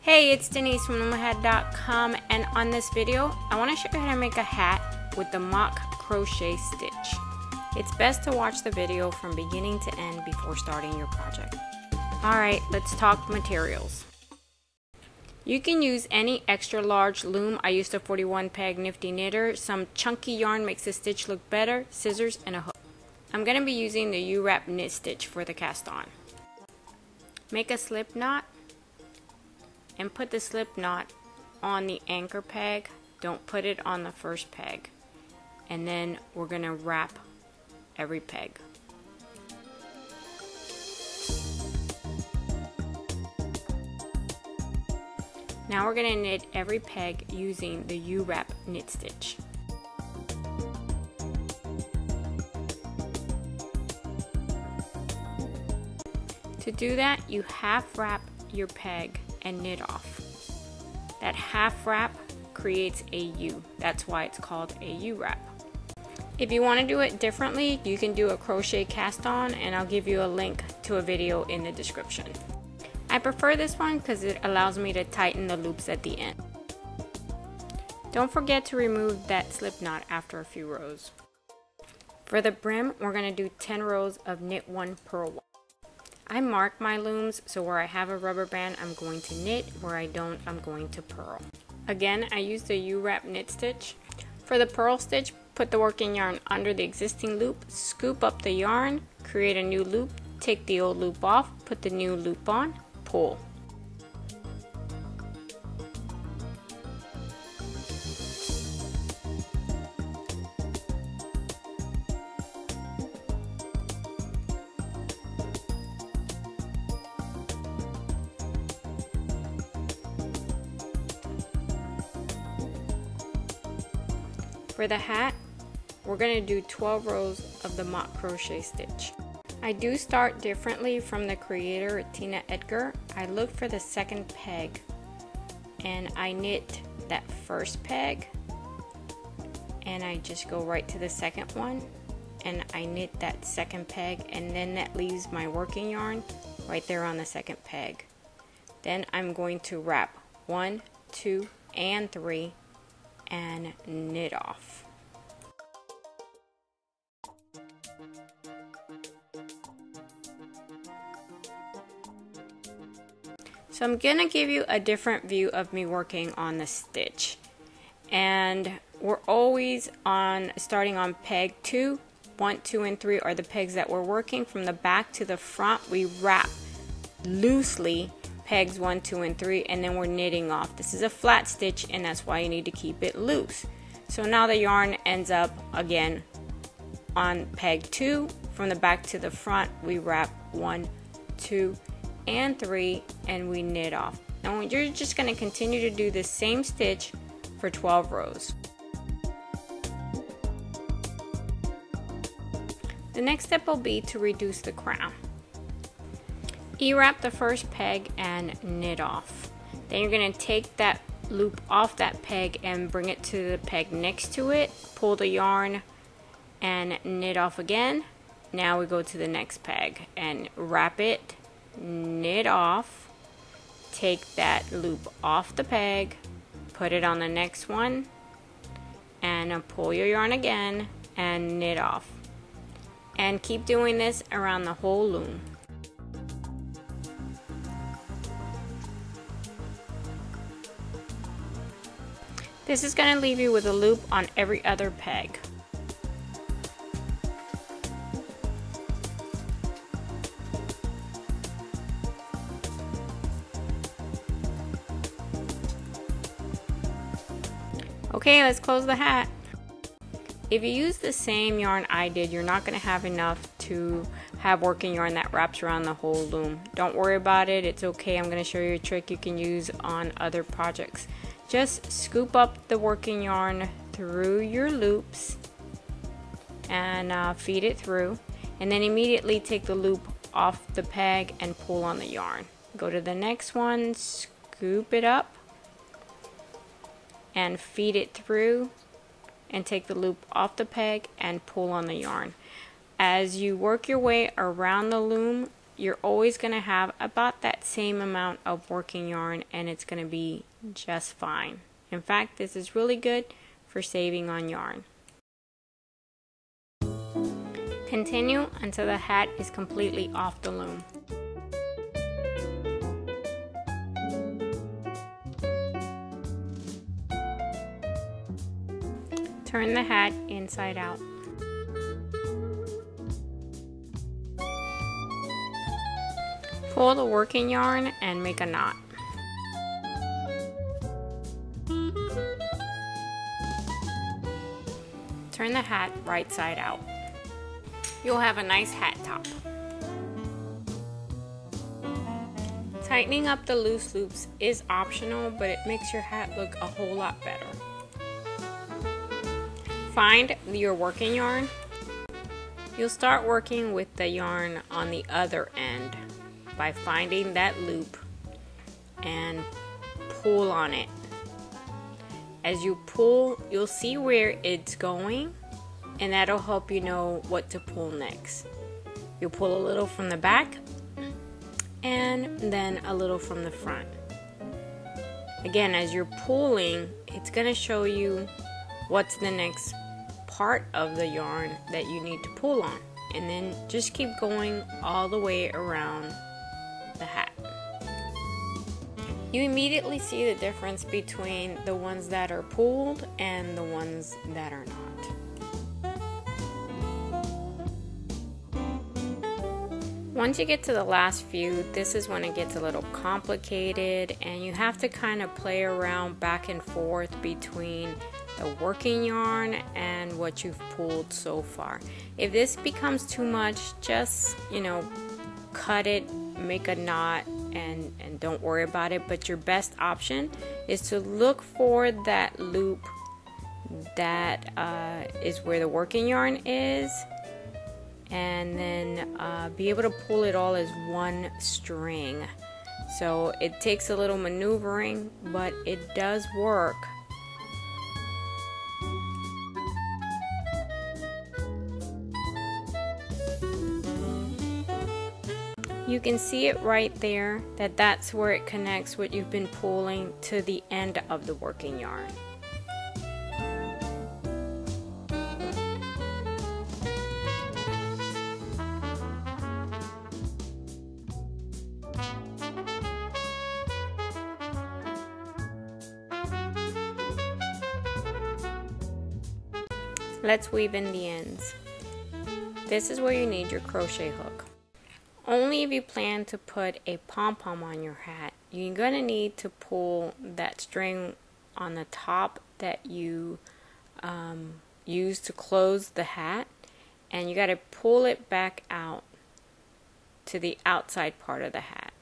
Hey, it's Denise from loom.com, and on this video, I want to show you how to make a hat with the mock crochet stitch. It's best to watch the video from beginning to end before starting your project. Alright, let's talk materials. You can use any extra large loom. I used a 41 peg nifty knitter. Some chunky yarn makes the stitch look better, scissors, and a hook. I'm going to be using the Uwrap knit stitch for the cast on. Make a slip knot and put the slip knot on the anchor peg. Don't put it on the first peg. And then we're going to wrap every peg. Now we're going to knit every peg using the Uwrap knit stitch. To do that, you half wrap your peg and knit off. That half wrap creates a U. That's why it's called a Uwrap. If you want to do it differently, you can do a crochet cast on, and I'll give you a link to a video in the description. I prefer this one because it allows me to tighten the loops at the end. Don't forget to remove that slip knot after a few rows. For the brim, we're going to do 10 rows of knit 1, purl 1. I mark my looms, so where I have a rubber band, I'm going to knit. Where I don't, I'm going to purl. Again, I use the Uwrap knit stitch. For the purl stitch, put the working yarn under the existing loop, scoop up the yarn, create a new loop, take the old loop off, put the new loop on, pull. For the hat, we're going to do 12 rows of the mock crochet stitch. I do start differently from the creator, Tina Edgar. I look for the second peg and I knit that first peg and I just go right to the second one and I knit that second peg, and then that leaves my working yarn right there on the second peg. Then I'm going to wrap 1, 2, and 3 and knit off. So I'm gonna give you a different view of me working on the stitch, and we're always starting on peg 2. 1, 2, and 3 are the pegs that we're working. From the back to the front, we wrap loosely pegs 1, 2, and 3, and then we're knitting off. This is a flat stitch, and that's why you need to keep it loose. So now the yarn ends up again on peg 2. From the back to the front, we wrap 1, 2, and 3, and we knit off. Now you're just going to continue to do the same stitch for 12 rows. The next step will be to reduce the crown. E-wrap the first peg and knit off. Then you're going to take that loop off that peg and bring it to the peg next to it, pull the yarn and knit off again. Now we go to the next peg and wrap it, knit off, take that loop off the peg, put it on the next one, and pull your yarn again and knit off. And keep doing this around the whole loom. This is going to leave you with a loop on every other peg. Okay, let's close the hat. If you use the same yarn I did, you're not going to have enough to have working yarn that wraps around the whole loom. Don't worry about it, it's okay. I'm going to show you a trick you can use on other projects. Just scoop up the working yarn through your loops and feed it through, and then immediately take the loop off the peg and pull on the yarn. Go to the next one, scoop it up and feed it through, and take the loop off the peg and pull on the yarn. As you work your way around the loom, you're always going to have about that same amount of working yarn, and it's going to be just fine. In fact, this is really good for saving on yarn. Continue until the hat is completely off the loom. Turn the hat inside out. Pull the working yarn and make a knot. Turn the hat right side out. You'll have a nice hat top. Tightening up the loose loops is optional, but it makes your hat look a whole lot better. Find your working yarn. You'll start working with the yarn on the other end by finding that loop and pull on it. As you pull, you'll see where it's going, and that'll help you know what to pull next. You'll pull a little from the back and then a little from the front. Again, as you're pulling, it's going to show you what's the next part of the yarn that you need to pull on, and then just keep going all the way around the hat. You immediately see the difference between the ones that are pulled and the ones that are not. Once you get to the last few, this is when it gets a little complicated, and you have to kind of play around back and forth between the working yarn and what you've pulled so far. If this becomes too much, just, cut it, make a knot, and don't worry about it. But your best option is to look for that loop that is where the working yarn is, and then be able to pull it all as one string. So it takes a little maneuvering, but it does work. You can see it right there, that's where it connects what you've been pulling to the end of the working yarn. Let's weave in the ends. This is where you need your crochet hook. Only if you plan to put a pom-pom on your hat, you're going to need to pull that string on the top that you use to close the hat, and you got to pull it back out to the outside part of the hat.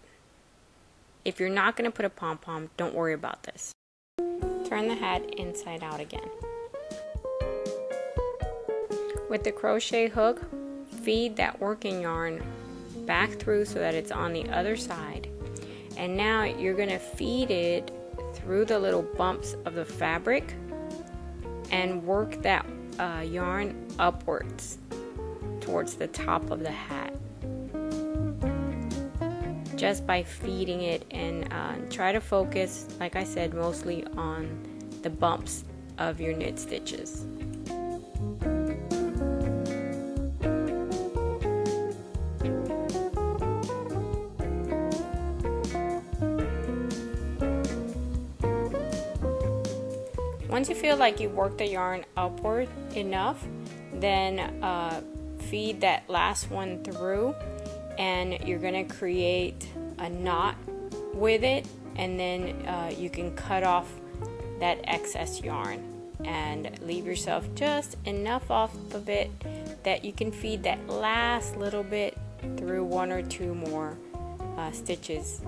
If you're not going to put a pom-pom, don't worry about this. Turn the hat inside out again. With the crochet hook, feed that working yarn back through so that it's on the other side, and now you're going to feed it through the little bumps of the fabric and work that yarn upwards towards the top of the hat, just by feeding it, and try to focus, like I said, mostly on the bumps of your knit stitches. Once you feel like you've worked the yarn upward enough, then feed that last one through, and you're going to create a knot with it, and then you can cut off that excess yarn and leave yourself just enough off of it that you can feed that last little bit through one or two more stitches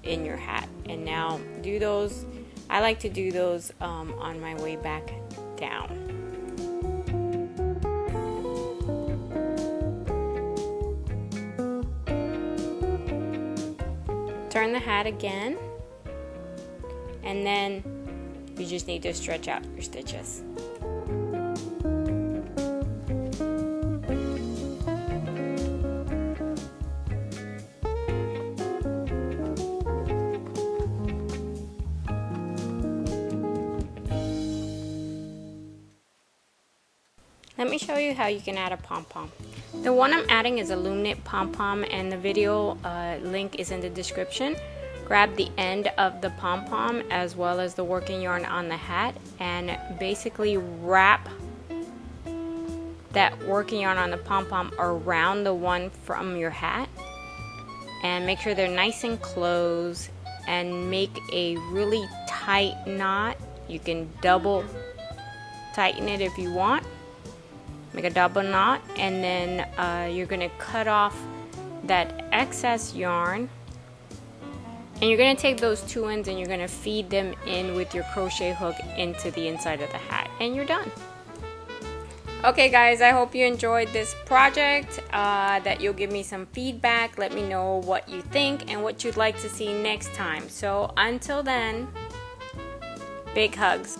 in your hat. And now do those. I like to do those on my way back down. Turn the hat again, and then you just need to stretch out your stitches. Let me show you how you can add a pom-pom. The one I'm adding is a Loom knit pom-pom, and the video link is in the description. Grab the end of the pom-pom as well as the working yarn on the hat and basically wrap that working yarn on the pom-pom around the one from your hat, and make sure they're nice and close, and make a really tight knot. You can double tighten it if you want. Make a double knot, and then you're going to cut off that excess yarn, and you're going to take those two ends and you're going to feed them in with your crochet hook into the inside of the hat, and you're done. Okay guys, I hope you enjoyed this project, that you'll give me some feedback. Let me know what you think and what you'd like to see next time. So until then, big hugs.